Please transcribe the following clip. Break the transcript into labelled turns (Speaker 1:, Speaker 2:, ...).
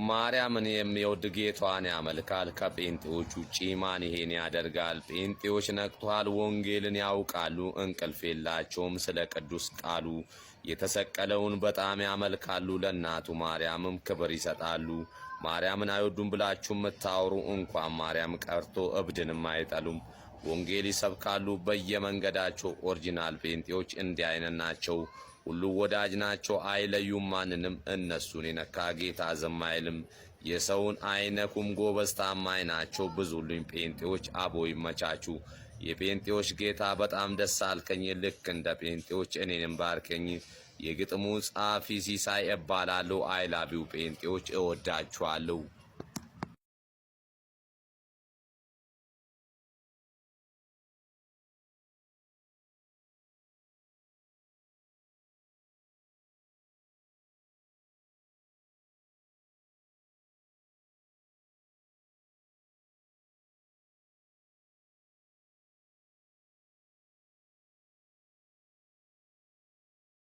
Speaker 1: ማርያምን የሚወድ ጌታዋን ያመልካል። ከጴንጤዎች ውጪ ማን ይሄን ያደርጋል? ጴንጤዎች ነቅቷል፣ ወንጌልን ያውቃሉ፣ እንቅልፍ የላቸውም። ስለ ቅዱስ ቃሉ የተሰቀለውን በጣም ያመልካሉ። ለእናቱ ማርያምም ክብር ይሰጣሉ። ማርያምን አይወዱም ብላችሁ የምታወሩ እንኳን ማርያም ቀርቶ እብድንም አይጠሉም። ወንጌል ይሰብካሉ በየመንገዳቸው። ኦሪጂናል ጴንጤዎች እንዲህ አይነት ናቸው። ሁሉ ወዳጅ ናቸው፣ አይለዩም ማንንም። እነሱን የነካ ጌታ ዝም አይልም። የሰውን አይነኩም፣ ጎበዝ ታማኝ ናቸው። ብዙልኝ ጴንጤዎች፣ አቦ ይመቻቹ። የጴንጤዎች ጌታ በጣም ደስ አልከኝ። ልክ እንደ ጴንጤዎች እኔንም ባርከኝ። የግጥሙ ጸሐፊ ሲሳይ እባላለሁ። አይላቢው ጴንጤዎች እወዳችኋለሁ።